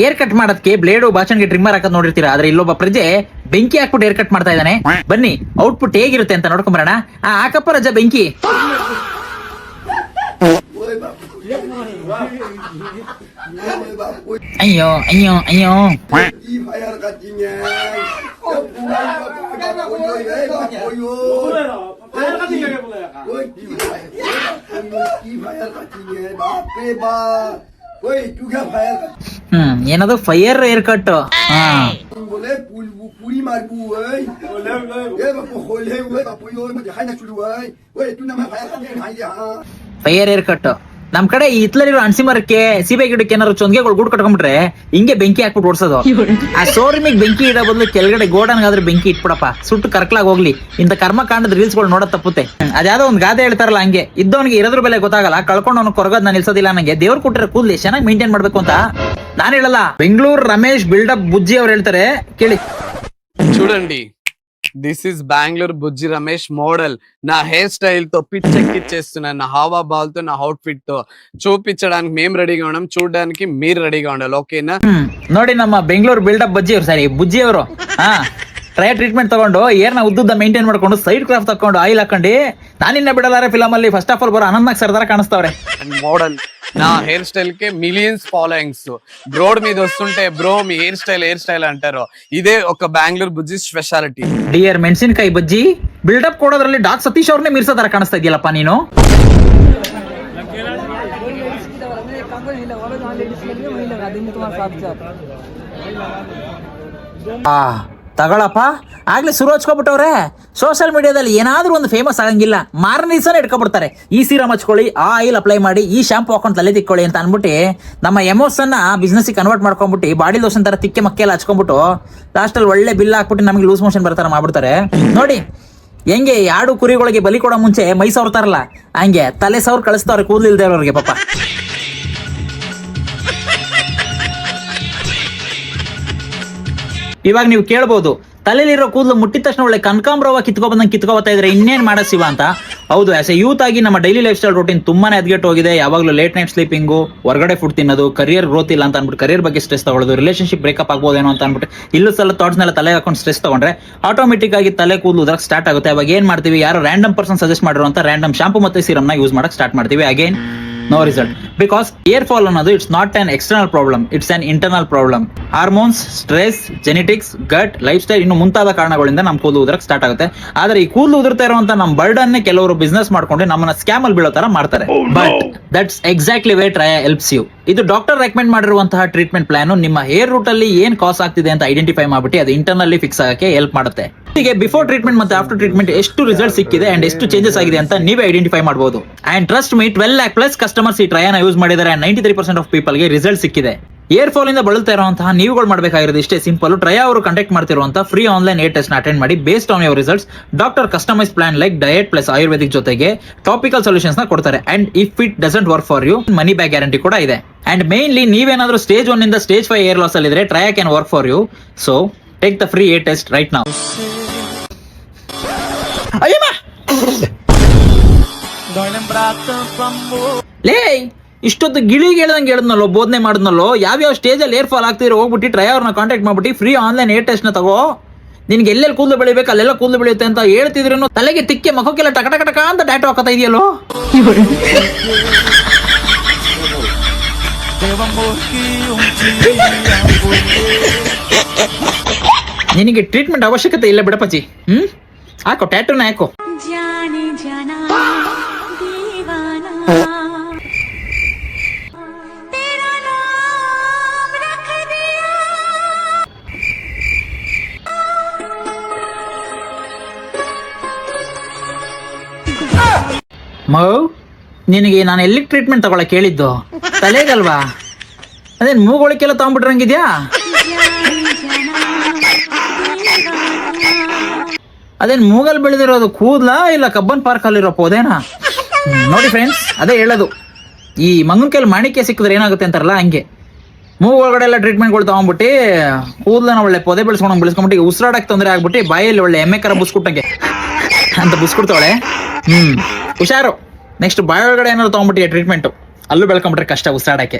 Hair cut ಮಾಡೋದಕ್ಕೆ blade ಬಾಚನ್ಗೆ trimmer ಹಾಕೋದ್ ನೋಡಿರ್ತೀರಾ, ಆದ್ರೆ ಇಲ್ಲೊಬ್ಬ ಪ್ರಜೆ ಬೆಂಕಿ ಹಾಕ್ಬಿಟ್ಟು ಏರ್ ಕಟ್ ಮಾಡ್ತಾ ಇದ್ದಾನೆ. ಬನ್ನಿ ಔಟ್ಪುಟ್ ಹೇಗಿರುತ್ತೆ ಅಂತ ನೋಡ್ಕೊಂಬರೋಣ. ಹಾಕಪ್ಪ ರಜಾ ಬೆಂಕಿ. ಅಯ್ಯೋ ಅಯ್ಯೋ ಅಯ್ಯೋ. ಏನದು fire hair cut? Fire hair cut ನಮ್ ಕಡೆ ಹಿತ್ಲರಿರೋ ಅಣಸಿ ಮರಕ್ಕೆ ಸೀಬೆ ಗಿಡಕ್ಕೆ ಏನಾದ್ರು ಚೊಂದ್ಗೆಗಳು ಗೂಡ್ ಕಟ್ಕೊಂಡ್ಬಿಟ್ರೆ ಹಿಂಗೆ ಬೆಂಕಿ ಹಾಕ್ಬಿಟ್ಟು ಓಡಿಸೋದು. ಆ ಶೋರೂಮಿಗೆ ಬೆಂಕಿ ಇಡೋ ಬದಲು ಕೆಳಗಡೆ ಗೋಡನ್ಗಾದ್ರೆ ಬೆಂಕಿ ಇಟ್ಬಿಡಪ್ಪ, ಸುಟ್ಟು ಕರ್ಕಲಾಗ್ ಹೋಗ್ಲಿ. ಇಂತ ಕರ್ಮ ಕಾಂಡದ ರೀಲ್ಸ್ ಗಳು ನೋಡೋದ್ ತಪ್ಪುತ್ತೆ. ಅದ್ಯಾವ್ದೋ ಒಂದ್ ಗಾದೆ ಹೇಳ್ತಾರಲ್ಲ, ಹಂಗೆ ಇದ್ದವನಿಗೆ ಇರೋದ್ರ ಬೆಲೆ ಗೊತ್ತಾಗಲ್ಲ, ಕಳ್ಕೊಂಡವನು ಕೊರಗೋದ್ ನಾನು ನಿಲ್ಸೋದಿಲ್ಲ. ನಂಗೆ ದೇವ್ರು ಕೊಟ್ಟಿರೋ ಕೂದ್ಲಿ ಚೆನ್ನಾಗಿ ಮೇಂಟೈನ್ ಮಾಡ್ಬೇಕು ಅಂತ ನಾನು ಹೇಳಲ್ಲ. ಬೆಂಗಳೂರು ರಮೇಶ್ ಬಿಲ್ಡಪ್ ಬುಜ್ಜಿ ಅವ್ರು ಹೇಳ್ತಾರೆ, ಕೇಳಿ. చూడండి, this is Bengaluru Bujji Ramesh model. నా హెయిర్ స్టైల్ తో పిచ్చెక్కిచ్చేస్తున్నాను. నా హావాభావాలతో తో నా అవుట్ఫిట్ తో చూపించడానికి మేము రెడీగా ఉన్నాం, చూడడానికి మీరు రెడీగా ఉండాలి. ಓಕೆನಾ? ನೋಡಿ ನಮ್ಮ ಬೆಂಗಳೂರು ಬಿಲ್ಡಪ್ ಬಜ್ಜಿ ಅವ್ರು, ಸಾರಿ ಬುಜ್ಜಿ ಅವರು, ಟ್ರೈ ಟ್ರೀಟ್ಮೆಂಟ್ ತಗೊಂಡು ಏರ್ನ ಉದ್ದುದ್ದ ಮೇಂಟೈನ್ ಮಾಡ್ಕೊಂಡು ಸೈಡ್ ಕ್ರಾಫ್ಟ್ ತಕೊಂಡು ಆಯಿಲ್ ಹಾಕೊಂಡು ನಾನಿನ್ನ ಬಿಡಲಾರೆ ಫಿಲಮ್ ಅಲ್ಲಿ ಫಸ್ಟ್ ಆಫ್ ಆಲ್ ಬರೋ ಅನಂತ್ ಸರ್ದಾರ ಕಾಣಿಸ್ತವ್ರೆ. మోడల్ నా హెయిర్ స్టైల్ కి మిలియన్స్ ఫాలోయింగ్స్. రోడ్ మీద వస్తుంటే బ్రో మీ హెయిర్ స్టైల్ అంటారు. ఇదే ఒక బెంగళూరు బుజ్జి స్పెషాలిటీ. ಡಿಯರ್ ಮೆಣಸಿನಕಾಯಿ ಬಜ್ಜಿ ಬಿಲ್ಡಪ್ ಕೊಡೋದ್ರಲ್ಲಿ ಡಾಕ್ ಸತೀಶ್ ಅವ್ರನ್ನೇ ಮೀರ್ಸೋದಾರ ಕಾಣಿಸ್ತಾ ಇದೆಯಲ್ಲಪ್ಪ ನೀನು. ತಗೊಳಪ್ಪ, ಆಗ್ಲೇ ಶುರು ಹಚ್ಕೊಬಿಟ್ಟವ್ರೆ. ಸೋಷಿಯಲ್ ಮೀಡಿಯಾದಲ್ಲಿ ಏನಾದ್ರೂ ಒಂದು ಫೇಮಸ್ ಆಗಂಗಿಲ್ಲ, ಮಾರನೇ ದಿವಸನೇ ಇಟ್ಕೊಬಿಡ್ತಾರೆ. ಈ ಸೀರಮ್ ಹಚ್ಕೊಳ್ಳಿ, ಆ ಆಯಿಲ್ ಅಪ್ಲೈ ಮಾಡಿ, ಈ ಶಾಂಪು ಹಾಕೊಂಡು ತಲೆ ತಿಕ್ಕೊಳ್ಳಿ ಅಂತ ಅನ್ಬಿಟ್ಟು ನಮ್ಮ ಎಮೋಷನ್ನ ಬಿಸ್ನೆಸ್ ಕನ್ವರ್ಟ್ ಮಾಡ್ಕೊಂಡ್ಬಿಟ್ಟು ಬಾಡಿ ಲೋಷನ್ ತರ ತಿಕ್ಕೆ ಮಕ್ಕೆಲ್ಲ ಹಚ್ಕೊಂಡ್ಬಿಟ್ಟು ಲಾಸ್ಟ್ ಅಲ್ಲಿ ಒಳ್ಳೆ ಬಿಲ್ ಹಾಕ್ಬಿಟ್ಟು ನಮಗೆ ಲೂಸ್ ಮೋಷನ್ ಬರ್ತಾರ ಮಾಡ್ಬಿಡ್ತಾರೆ. ನೋಡಿ ಹೆಂಗೆ ಯಾಡು ಕುರಿಗಳಿಗೆ ಬಲಿ ಕೊಡೋ ಮುಂಚೆ ಮೈ ಸವರ್ತಾರಲ್ಲ, ಹಂಗೆ ತಲೆ ಸವರ್ ಕಳಿಸ್ತವ್ರೆ ಕೂದಲಿಲ್ದೇ ಇರೋರಿಗೆ ಪಾಪ. ಇವಾಗ ನೀವು ಕೇಳ್ಬೋದು, ತಲೆಲಿರೋ ಕೂದಲು ಮುಟ್ಟಿದ ತಕ್ಷಣ ಒಳ್ಳೆ ಕನಕಾಂಬರವ ಕಿತ್ಕೊಬಂದಂಗೆ ಕಿತ್ಕೊಬತ್ತಾ ಇದ್ರೆ ಇನ್ನೇನ್ ಮಾಡೋ ಶಿವ ಅಂತ. ಹೌದು, ಆಸ್ ಎ ಯೂತ್ ಆಗಿ ನಮ್ಮ ಡೈಲಿ ಲೈಫ್ ಸ್ಟೈಲ್ ರೂಟೀನ್ ತುಂಬಾನೇ ಎದ್ಗೆಟ್ಟು ಹೋಗಿದೆ. ಯಾವಾಗಲೂ ಲೇಟ್ ನೈಟ್ ಸ್ಲೀಪಿಂಗು, ಹೊರಗಡೆ ಫುಡ್ ತಿನ್ನೋದು, ಕರಿಯರ್ ಗ್ರೋತ್ ಇಲ್ಲ ಅಂತ ಅನ್ಬಿಟ್ಟು ಕರಿಯರ್ ಬಗ್ಗೆ ಸ್ಟ್ರೆಸ್ ತಗೊಳ್ಳೋದು, ರಿಲೇಶನ್ಶಿಪ್ ಬ್ರೇಕಪ್ ಆಗ್ಬೋದೇನೋ ಅಂತ ಅನ್ಬಿಟ್ಟು ಇಲ್ಲೂ ಸಲ ಥಾಟ್ಸ್ನೆಲ್ಲ ತಲೆ ಹಾಕೊಂಡು ಸ್ಟ್ರೆಸ್ ತಗೊಂಡ್ರೆ ಆಟೋಮೆಟಿಕ್ ಆಗಿ ತಲೆ ಕೂದಲು ಉದರಕ್ಕೆ ಸ್ಟಾರ್ಟ್ ಆಗುತ್ತೆ. ಅವಾಗ ಏನ್ ಮಾಡ್ತೀವಿ, ಯಾರೋ ರ್ಯಾಂಡಮ್ ಪರ್ಸನ್ ಸಜೆಸ್ಟ್ ಮಾಡಿರೋ ಅಂತ ರ್ಯಾಂಡಮ್ ಶಾಂಪು ಮತ್ತೆ ಸೀರಮ್ನ ಯೂಸ್ ಮಾಡಕ್ ಸ್ಟಾರ್ಟ್ ಮಾಡ್ತೀವಿ. Again no result, because hair fall ಅನ್ನೋದು it's not an external problem, it's an internal problem. Hormones, stress, genetics, gut, lifestyle ಇನ್ನು ಮುಂತಾದ ಕಾರಣಗಳಿಂದ ನಮ್ ಕೂದಲು ಉದರಕ್ಕೆ ಸ್ಟಾರ್ಟ್ ಆಗುತ್ತೆ. ಆದ್ರೆ ಈ ಕೂದಲು ಉದುರ್ತಾ ಇರುವಂತ ನಮ್ ಬರ್ಡನ್ನೇ ಕೆಲವರು ಬಿಸ್ನೆಸ್ ಮಾಡ್ಕೊಂಡು ನಮ್ಮನ್ನ ಸ್ಕ್ಯಾಮ್ ಅಲ್ಲಿ ಬೀಳೋ ತರ ಮಾಡ್ತಾರೆ. But that's exactly way Traya helps you. ಇದು ಡಾಕ್ಟರ್ ರೆಕಮೆಂಡ್ ಮಾಡಿರುವಂತಹ ಟ್ರೀಟ್ಮೆಂಟ್ ಪ್ಲಾನ್ ನಿಮ್ಮ ಹೇರ್ ರೂಟ್ ಅಲ್ಲಿ ಏನ್ ಕಾಸ್ ಆಗ್ತಿದೆ ಅಂತ ಐಡೆಂಟಿಫೈ ಮಾಡ್ಬಿಟ್ಟು ಅದು ಇಂಟರ್ನಲ್ಲಿ ಫಿಕ್ಸ್ ಆಗಕ್ಕೆ ಹೆಲ್ಪ್ ಮಾಡುತ್ತೆ. ಹೀಗೆ ಬಿಫೋರ್ ಟ್ರೀಟ್ಮೆಂಟ್ ಮತ್ತೆ ಆಫ್ಟರ್ ಟ್ರೀಟ್ಮೆಂಟ್ ಎಷ್ಟು ರಿಸಲ್ಟ್ ಸಿಕ್ಕಿದೆ ಅಂಡ್ ಎಷ್ಟು ಚೇಂಜಸ್ ಆಗಿದೆ ಅಂತ ನೀವೇ ಐಡೆಂಟಿಫೈ ಮಾಡಬಹುದು. And trust me, 12 lakh plus customers ಈ ಟ್ರಯಾನ ಯೂಸ್ ಮಾಡಿದ್ದಾರೆ. 93% ಆಫ್ ಪೀಪಲ್ ಗೆ ರಿಸಲ್ಟ್ ಸಿಕ್ಕಿದೆ. ಏರ್ ಫಾಲ್ ಇಂದ ಬಳಲ್ತಾ ಇರುವಂತಹ ನೀವುಗಳು ಮಾಡಬೇಕಾಗಿರೋದು ಇಷ್ಟೇ ಸಿಂಪಲ್. ಟ್ರಯಾ ಅವರು ಕಂಡಕ್ಟ್ ಮಾಡ್ತಿರುವಂತಹ free online hair test attend ಮಾಡಿ based on your results doctor customise plan like diet plus ayurvedic ಜೊತೆಗೆ ಟಾಪಿಕಲ್ ಸೊಲ್ಯೂಷನ್ಸ್ ನ ಕೊಡ್ತಾರೆ. And if it doesn't work for you, money back guarantee ಕೂಡ ಇದೆ. ಅಂಡ್ ಮೇನ್ಲಿ ನೀವೇನಾದ್ರೂ stage 1 ಇಂದ stage 5 air loss ಅಲ್ಲಿ ಇದ್ರೆ Traya can work for you. So take the free hair test right now. ಲೇ, ಇಷ್ಟೊತ್ತು ಗಿಳಿಗೆ ಹೇಳ್ದಂಗೆ ಹೇಳಿದ್ನಲ್ಲೋ, ಬೋಧನೆ ಮಾಡಿದ್ನಲ್ಲೋ, ಯಾವ್ಯಾವ ಸ್ಟೇಜ್ ಅಲ್ಲಿ ಏರ್ ಫಾಲ್ ಆಗ್ತಿರೋ ಹೋಗ್ಬಿಟ್ಟು ಟ್ರಯಾ ಅವ್ರನ್ನ ಕಾಂಟ್ಯಾಕ್ಟ್ ಮಾಡ್ಬಿಟ್ಟು ಫ್ರೀ ಆನ್ಲೈನ್ ಏರ್ ಟೆಸ್ಟ್ ನ ತಗೋ. ನಿನ್ಗೆ ಎಲ್ಲೆಲ್ಲಿ ಕೂದಲು ಬೆಳಿಬೇಕು ಅಲ್ಲೆಲ್ಲ ಕೂದಲು ಬೆಳೆಯುತ್ತೆ ಅಂತ ಹೇಳ್ತಿದ್ರು, ತಲೆಗೆ ತಿಕ್ಕೆ ಮಖಕ್ಕೆಲ್ಲ ಟಕ ಟಕ ಟಕ ಅಂತ ಡಾಟಾ ಹಾಕತಾ ಇದೆಯಲ್ಲೋ. ನಿನಗೆ ಟ್ರೀಟ್ಮೆಂಟ್ ಅವಶ್ಯಕತೆ ಇಲ್ಲ ಬಿಡಪಚ್ಚಿ. ಹಾಕೋ, ಟ್ಯಾಟೂನ ಹಾಕೋ. ಮಗು, ನಿನಗೆ ನಾನು ಎಲ್ಲಿ ಟ್ರೀಟ್ಮೆಂಟ್ ತಗೊಳಕ್ ಹೇಳಿದ್ದು? ತಲೆಗಲ್ವಾ? ಅದೇನು ಮೂಗೊಳಕ್ಕೆಲ್ಲ ತಗೊಂಡ್ಬಿಟ್ರಂಗಿದ್ಯಾ? ಅದೇನು ಮೂಗಲ್ ಬೆಳೆದಿರೋದು ಕೂದ್ಲಾ ಇಲ್ಲ ಕಬ್ಬನ್ ಪಾರ್ಕ್ ಅಲ್ಲಿರೋ ಪೋದೇನಾ? ನೋಡಿ ಫ್ರೆಂಡ್ಸ್, ಅದೇ ಹೇಳೋದು, ಈ ಮಂಗನ ಕೈಲಿ ಮಾಣಿಕ್ಯ ಸಿಕ್ಕಿದ್ರೆ ಏನಾಗುತ್ತೆ ಅಂತಾರಲ್ಲ, ಹಂಗೆ ಮೂಗು ಒಳಗಡೆ ಎಲ್ಲ ಟ್ರೀಟ್ಮೆಂಟ್ಗಳು ತಗೊಂಡ್ಬಿಟ್ಟು ಕೂದಲನ್ನ ಒಳ್ಳೆ ಪೊದೆ ಬೆಳೆಸ್ಕೊಂಡ್ಬಿಟ್ಟು ಉಸಿರಾಡಕ್ಕೆ ತೊಂದರೆ ಆಗ್ಬಿಟ್ಟು ಬಾಯಲ್ಲಿ ಒಳ್ಳೆ ಎಮ್ಮೆ ಕರ ಬುಸ್ಕೊಟ್ಟಂಗೆ ಅಂತ ಬುಸ್ಕೊಡ್ತಾವಳೆ. ಹುಷಾರು, ನೆಕ್ಸ್ಟ್ ಬಾಯೊಳಗಡೆ ಏನಾದ್ರು ತಗೊಂಡ್ಬಿಟ್ಟು ಟ್ರೀಟ್ಮೆಂಟು, ಅಲ್ಲೂ ಬೆಳ್ಕೊಂಡ್ಬಿಟ್ರೆ ಕಷ್ಟ ಉಸಿರಾಡಕ್ಕೆ.